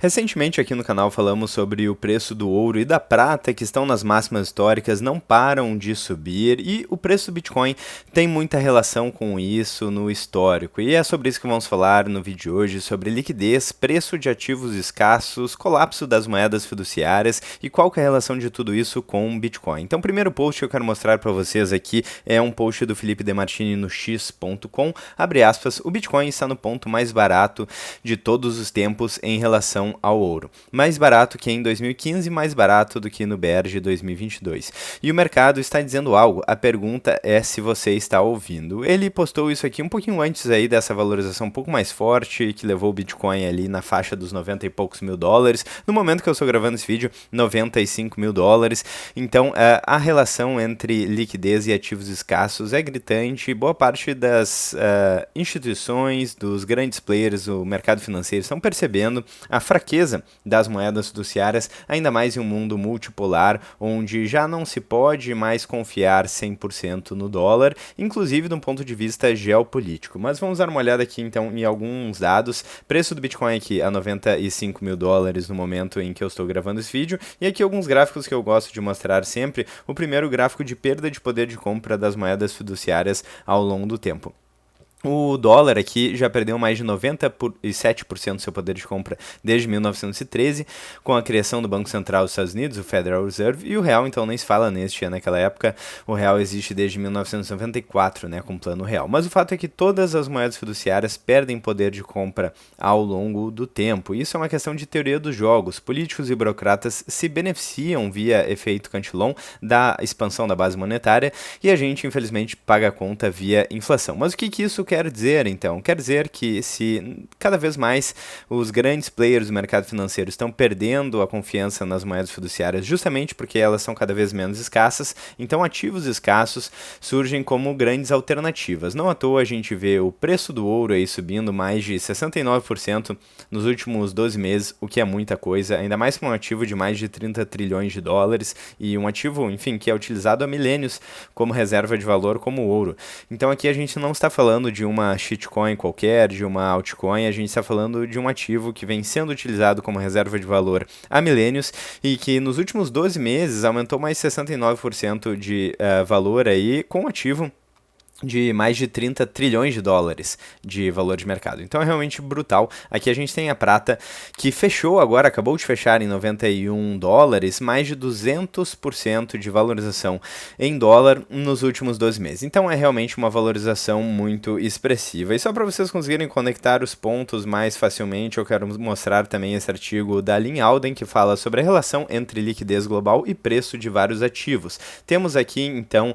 Recentemente aqui no canal falamos sobre o preço do ouro e da prata que estão nas máximas históricas, não param de subir e o preço do Bitcoin tem muita relação com isso no histórico. E é sobre isso que vamos falar no vídeo de hoje, sobre liquidez, preço de ativos escassos, colapso das moedas fiduciárias e qual que é a relação de tudo isso com o Bitcoin. Então o primeiro post que eu quero mostrar para vocês aqui é um post do Felipe Demartini no x.com, abre aspas, o Bitcoin está no ponto mais barato de todos os tempos em relação ao ouro. Mais barato que em 2015, mais barato do que no BR de 2022. E o mercado está dizendo algo, a pergunta é se você está ouvindo. Ele postou isso aqui um pouquinho antes aí dessa valorização um pouco mais forte, que levou o Bitcoin ali na faixa dos 90 e poucos mil dólares. No momento que eu estou gravando esse vídeo, 95 mil dólares. Então, a relação entre liquidez e ativos escassos é gritante. Boa parte das instituições, dos grandes players do mercado financeiro estão percebendo a fraqueza das moedas fiduciárias, ainda mais em um mundo multipolar, onde já não se pode mais confiar 100% no dólar, inclusive de um ponto de vista geopolítico. Mas vamos dar uma olhada aqui então em alguns dados. Preço do Bitcoin aqui a 95 mil dólares no momento em que eu estou gravando esse vídeo, e aqui alguns gráficos que eu gosto de mostrar sempre. O primeiro gráfico de perda de poder de compra das moedas fiduciárias ao longo do tempo. O dólar aqui já perdeu mais de 97% do seu poder de compra desde 1913, com a criação do Banco Central dos Estados Unidos, o Federal Reserve, e o real então nem se fala neste ano, naquela época o real existe desde 1994, né, com plano real. Mas o fato é que todas as moedas fiduciárias perdem poder de compra ao longo do tempo. Isso é uma questão de teoria dos jogos. Políticos e burocratas se beneficiam via efeito Cantillon da expansão da base monetária e a gente infelizmente paga a conta via inflação. Mas o que isso quer dizer, então? Quer dizer que se cada vez mais os grandes players do mercado financeiro estão perdendo a confiança nas moedas fiduciárias justamente porque elas são cada vez menos escassas, então ativos escassos surgem como grandes alternativas. Não à toa a gente vê o preço do ouro aí subindo mais de 69% nos últimos 12 meses, o que é muita coisa, ainda mais para um ativo de mais de 30 trilhões de dólares e um ativo, enfim, que é utilizado há milênios como reserva de valor como o ouro. Então aqui a gente não está falando de uma shitcoin qualquer, de uma altcoin, a gente está falando de um ativo que vem sendo utilizado como reserva de valor há milênios e que nos últimos 12 meses aumentou mais 69% de valor aí com o ativo de mais de 30 trilhões de dólares de valor de mercado. Então é realmente brutal. Aqui a gente tem a prata que fechou agora, acabou de fechar em 91 dólares, mais de 200% de valorização em dólar nos últimos 12 meses. Então é realmente uma valorização muito expressiva. E só para vocês conseguirem conectar os pontos mais facilmente, eu quero mostrar também esse artigo da Lynn Alden que fala sobre a relação entre liquidez global e preço de vários ativos. Temos aqui então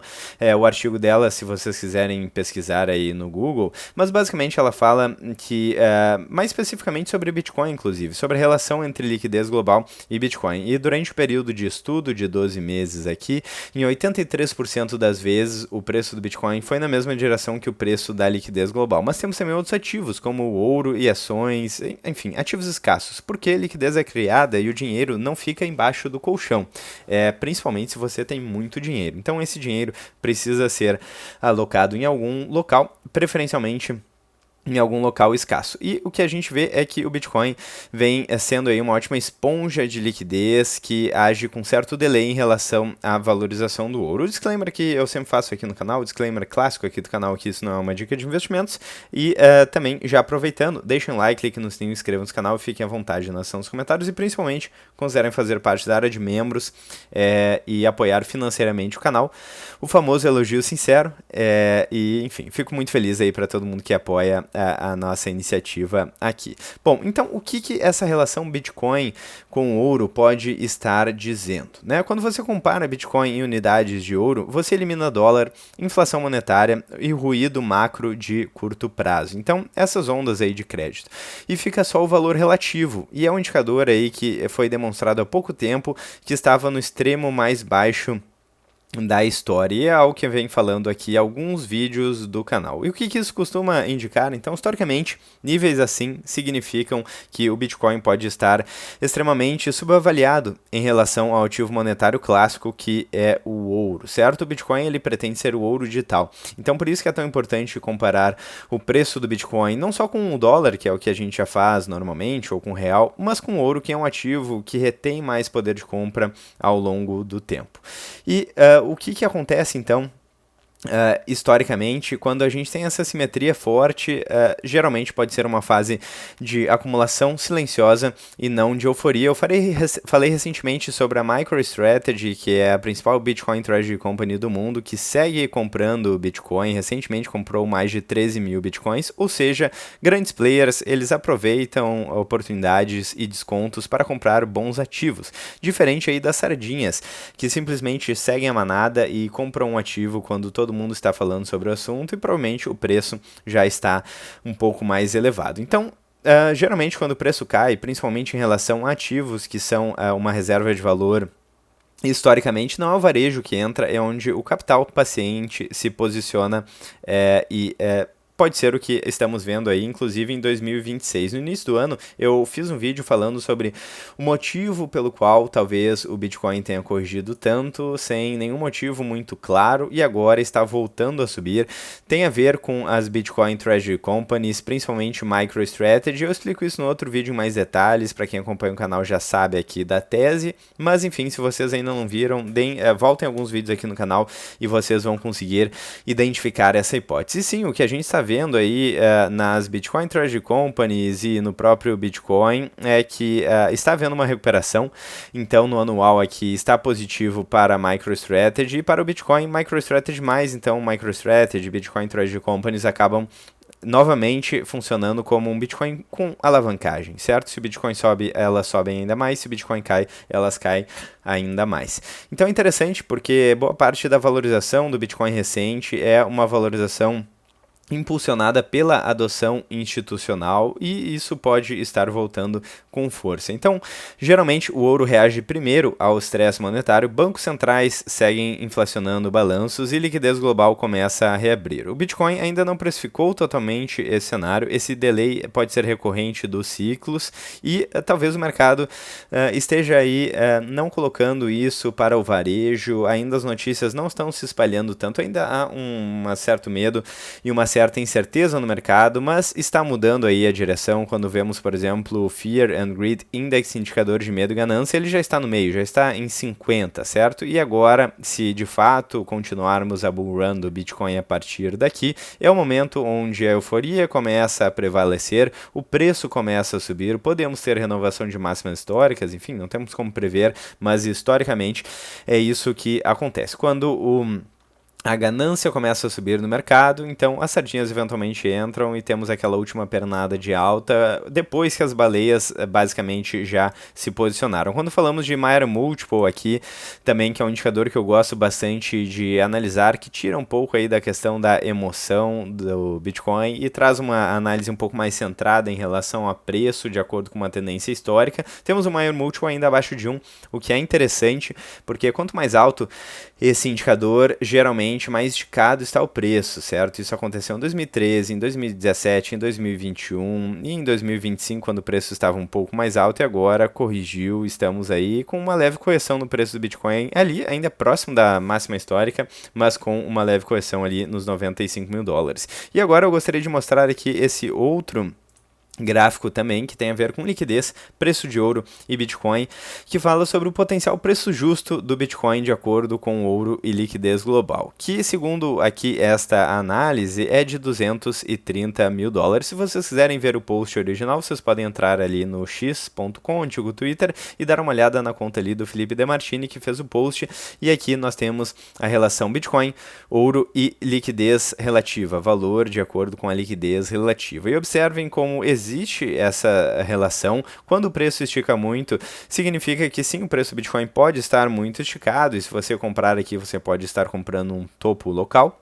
o artigo dela, se vocês quiserem pesquisar aí no Google, mas basicamente ela fala que, mais especificamente sobre Bitcoin, inclusive, sobre a relação entre liquidez global e Bitcoin. E durante o período de estudo de 12 meses aqui, em 83% das vezes o preço do Bitcoin foi na mesma direção que o preço da liquidez global. Mas temos também outros ativos, como o ouro e ações, enfim, ativos escassos, porque a liquidez é criada e o dinheiro não fica embaixo do colchão, principalmente se você tem muito dinheiro. Então esse dinheiro precisa ser alocado em algum local, preferencialmente em algum local escasso. E o que a gente vê é que o Bitcoin vem sendo aí uma ótima esponja de liquidez que age com certo delay em relação à valorização do ouro. O disclaimer que eu sempre faço aqui no canal, o disclaimer clássico aqui do canal, que isso não é uma dica de investimentos. E também, já aproveitando, deixem um like, cliquem no sininho, inscrevam-se no canal, fiquem à vontade na seção dos comentários e principalmente considerem fazer parte da área de membros e apoiar financeiramente o canal. O famoso elogio sincero e, enfim, fico muito feliz aí para todo mundo que apoia a nossa iniciativa aqui. Bom, então o que essa relação Bitcoin com ouro pode estar dizendo, né? Quando você compara Bitcoin em unidades de ouro, você elimina dólar, inflação monetária e ruído macro de curto prazo. Então, essas ondas aí de crédito. E fica só o valor relativo, e é um indicador aí que foi demonstrado há pouco tempo que estava no extremo mais baixo da história, e é algo que vem falando aqui alguns vídeos do canal. E o que isso costuma indicar? Então, historicamente, níveis assim significam que o Bitcoin pode estar extremamente subavaliado em relação ao ativo monetário clássico, que é o ouro, certo? O Bitcoin ele pretende ser o ouro digital. Então, por isso que é tão importante comparar o preço do Bitcoin não só com o dólar, que é o que a gente já faz normalmente, ou com o real, mas com o ouro, que é um ativo que retém mais poder de compra ao longo do tempo. E o que acontece então? Historicamente, quando a gente tem essa simetria forte, geralmente pode ser uma fase de acumulação silenciosa e não de euforia. Eu falei recentemente sobre a MicroStrategy, que é a principal Bitcoin Treasury Company do mundo, que segue comprando Bitcoin. Recentemente comprou mais de 13 mil Bitcoins, ou seja, grandes players, eles aproveitam oportunidades e descontos para comprar bons ativos. Diferente aí das sardinhas, que simplesmente seguem a manada e compram um ativo quando todo mundo está falando sobre o assunto e provavelmente o preço já está um pouco mais elevado. Então, geralmente quando o preço cai, principalmente em relação a ativos que são uma reserva de valor, historicamente não é o varejo que entra, é onde o capital paciente se posiciona pode ser o que estamos vendo aí, inclusive em 2026. No início do ano, eu fiz um vídeo falando sobre o motivo pelo qual talvez o Bitcoin tenha corrigido tanto, sem nenhum motivo muito claro, e agora está voltando a subir. Tem a ver com as Bitcoin Treasury Companies, principalmente MicroStrategy. Eu explico isso no outro vídeo em mais detalhes, para quem acompanha o canal já sabe aqui da tese, mas enfim, se vocês ainda não viram, voltem alguns vídeos aqui no canal e vocês vão conseguir identificar essa hipótese. E sim, o que a gente está vendo aí nas Bitcoin Treasury Companies e no próprio Bitcoin é que está havendo uma recuperação. Então no anual aqui está positivo para a MicroStrategy e para o Bitcoin MicroStrategy mais, então MicroStrategy, Bitcoin Treasury Companies acabam novamente funcionando como um Bitcoin com alavancagem, certo? Se o Bitcoin sobe, elas sobem ainda mais, se o Bitcoin cai, elas caem ainda mais. Então é interessante porque boa parte da valorização do Bitcoin recente é uma valorização impulsionada pela adoção institucional, e isso pode estar voltando com força. Então, geralmente o ouro reage primeiro ao estresse monetário, bancos centrais seguem inflacionando balanços e liquidez global começa a reabrir. O Bitcoin ainda não precificou totalmente esse cenário, esse delay pode ser recorrente dos ciclos e talvez o mercado esteja aí não colocando isso para o varejo, ainda as notícias não estão se espalhando tanto, ainda há um certo medo e uma certa incerteza no mercado, mas está mudando aí a direção quando vemos, por exemplo, o Fear and Greed Index, indicador de medo e ganância, ele já está no meio, já está em 50, certo? E agora, se de fato continuarmos a bull run do Bitcoin a partir daqui, é o momento onde a euforia começa a prevalecer, o preço começa a subir, podemos ter renovação de máximas históricas, enfim, não temos como prever, mas historicamente é isso que acontece. Quando a ganância começa a subir no mercado, então as sardinhas eventualmente entram e temos aquela última pernada de alta, depois que as baleias basicamente já se posicionaram. Quando falamos de Mayer Multiple aqui, também que é um indicador que eu gosto bastante de analisar, que tira um pouco aí da questão da emoção do Bitcoin e traz uma análise um pouco mais centrada em relação a preço, de acordo com uma tendência histórica. Temos o Mayer Multiple ainda abaixo de 1, o que é interessante, porque quanto mais alto esse indicador, geralmente mais esticado está o preço, certo? Isso aconteceu em 2013, em 2017, em 2021 e em 2025, quando o preço estava um pouco mais alto, e agora corrigiu, estamos aí com uma leve correção no preço do Bitcoin, ali ainda próximo da máxima histórica, mas com uma leve correção ali nos 95 mil dólares. E agora eu gostaria de mostrar aqui esse outro gráfico também, que tem a ver com liquidez, preço de ouro e Bitcoin, que fala sobre o potencial preço justo do Bitcoin de acordo com o ouro e liquidez global, que segundo aqui esta análise é de 230 mil dólares. Se vocês quiserem ver o post original, vocês podem entrar ali no x.com, antigo Twitter, e dar uma olhada na conta ali do Felipe Demartini, que fez o post, e aqui nós temos a relação Bitcoin, ouro e liquidez relativa, valor de acordo com a liquidez relativa. E observem como existe essa relação. Quando o preço estica muito, significa que sim, o preço do Bitcoin pode estar muito esticado, e se você comprar aqui, você pode estar comprando um topo local.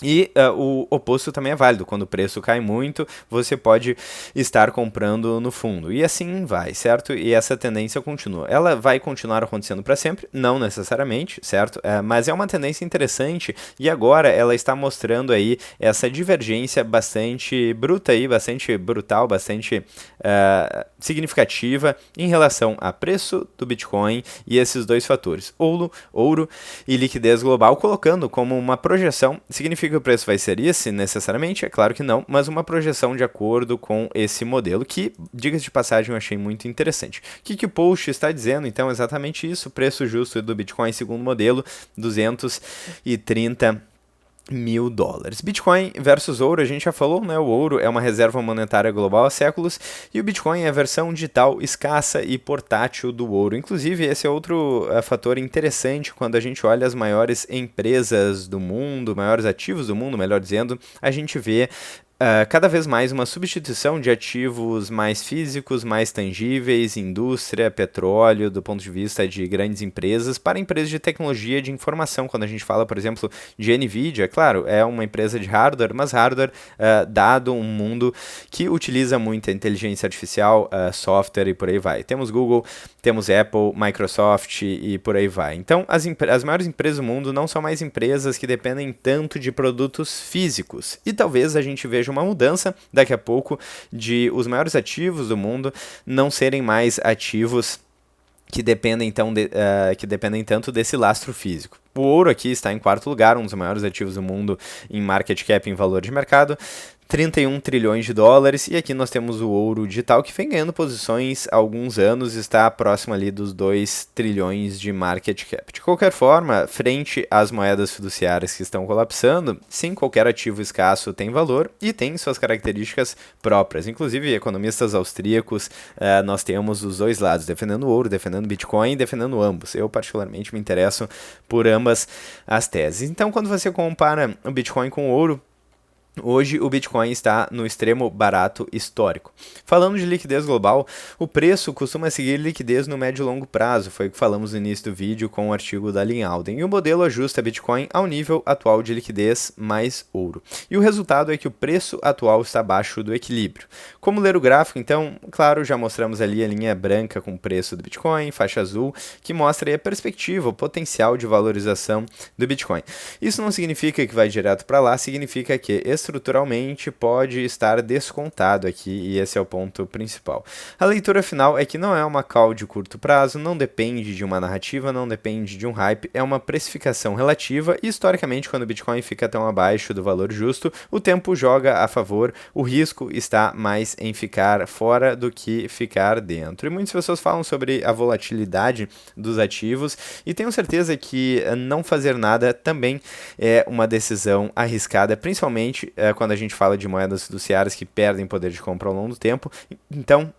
E o oposto também é válido. Quando o preço cai muito, você pode estar comprando no fundo. E assim vai, certo? E essa tendência continua. Ela vai continuar acontecendo para sempre? Não necessariamente, certo? Mas é uma tendência interessante e agora ela está mostrando aí essa divergência bastante bruta aí, bastante brutal, bastante significativa em relação a preço do Bitcoin e esses dois fatores, ouro e liquidez global, colocando como uma projeção. Significa que o preço vai ser esse necessariamente? É claro que não, mas uma projeção de acordo com esse modelo, que, diga-se de passagem, eu achei muito interessante. O que o post está dizendo? Então, exatamente isso, preço justo do Bitcoin segundo modelo, 230 mil dólares. Bitcoin versus ouro, a gente já falou, né? O ouro é uma reserva monetária global há séculos e o Bitcoin é a versão digital escassa e portátil do ouro. Inclusive, esse é outro fator interessante quando a gente olha as maiores empresas do mundo, maiores ativos do mundo, melhor dizendo, a gente vê cada vez mais uma substituição de ativos mais físicos, mais tangíveis, indústria, petróleo, do ponto de vista de grandes empresas, para empresas de tecnologia de informação. Quando a gente fala, por exemplo, de NVIDIA, claro, é uma empresa de hardware, mas hardware dado um mundo que utiliza muita inteligência artificial, software e por aí vai. Temos Google, temos Apple, Microsoft e por aí vai. Então, as maiores empresas do mundo não são mais empresas que dependem tanto de produtos físicos. E talvez a gente veja uma mudança daqui a pouco de os maiores ativos do mundo não serem mais ativos que dependem, então, que dependem tanto desse lastro físico. O ouro aqui está em quarto lugar, um dos maiores ativos do mundo em market cap, em valor de mercado, 31 trilhões de dólares, e aqui nós temos o ouro digital que vem ganhando posições há alguns anos, está próximo ali dos 2 trilhões de market cap. De qualquer forma, frente às moedas fiduciárias que estão colapsando, sim, qualquer ativo escasso tem valor e tem suas características próprias. Inclusive, economistas austríacos, nós temos os dois lados, defendendo o ouro, defendendo o Bitcoin e defendendo ambos. Eu particularmente me interesso por ambas as teses. Então, quando você compara o Bitcoin com o ouro, hoje o Bitcoin está no extremo barato histórico. Falando de liquidez global, o preço costuma seguir liquidez no médio e longo prazo, foi o que falamos no início do vídeo com o artigo da Lynn Alden, e o modelo ajusta Bitcoin ao nível atual de liquidez mais ouro. E o resultado é que o preço atual está abaixo do equilíbrio. Como ler o gráfico? Então, claro, já mostramos ali a linha branca com o preço do Bitcoin, faixa azul, que mostra aí a perspectiva, o potencial de valorização do Bitcoin. Isso não significa que vai direto para lá, significa que estruturalmente pode estar descontado aqui, e esse é o ponto principal. A leitura final é que não é uma call de curto prazo, não depende de uma narrativa, não depende de um hype, é uma precificação relativa e historicamente quando o Bitcoin fica tão abaixo do valor justo, o tempo joga a favor, o risco está mais em ficar fora do que ficar dentro. E muitas pessoas falam sobre a volatilidade dos ativos e tenho certeza que não fazer nada também é uma decisão arriscada, principalmente quando a gente fala de moedas fiduciárias que perdem poder de compra ao longo do tempo. Então,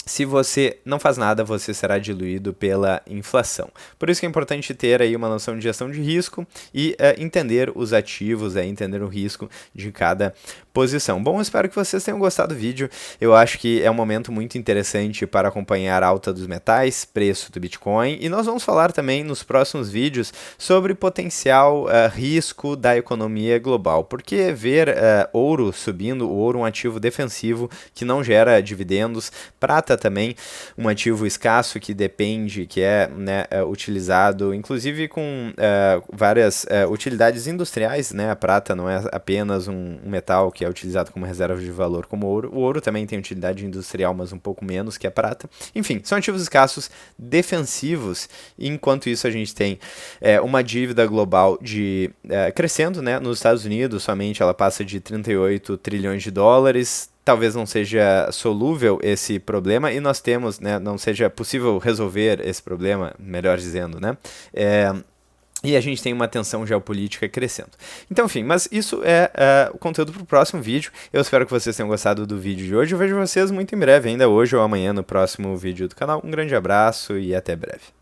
se você não faz nada, você será diluído pela inflação. Por isso que é importante ter aí uma noção de gestão de risco e entender os ativos, entender o risco de cada posição. Bom, espero que vocês tenham gostado do vídeo. Eu acho que é um momento muito interessante para acompanhar a alta dos metais, preço do Bitcoin, e nós vamos falar também nos próximos vídeos sobre potencial risco da economia global. Porque ver ouro subindo, o ouro um ativo defensivo que não gera dividendos, prata também um ativo escasso que depende, que é utilizado, inclusive com várias utilidades industriais, né? A prata não é apenas um metal que é utilizado como reserva de valor como o ouro. O ouro também tem utilidade industrial, mas um pouco menos que a prata. Enfim, são ativos escassos defensivos, e enquanto isso a gente tem uma dívida global crescendo, né? Nos Estados Unidos, somente ela passa de 38 trilhões de dólares, talvez não seja solúvel esse problema e nós temos, né, não seja possível resolver esse problema, melhor dizendo, né? E a gente tem uma tensão geopolítica crescendo. Então, enfim, mas isso é o conteúdo para o próximo vídeo. Eu espero que vocês tenham gostado do vídeo de hoje. Eu vejo vocês muito em breve, ainda hoje ou amanhã, no próximo vídeo do canal. Um grande abraço e até breve.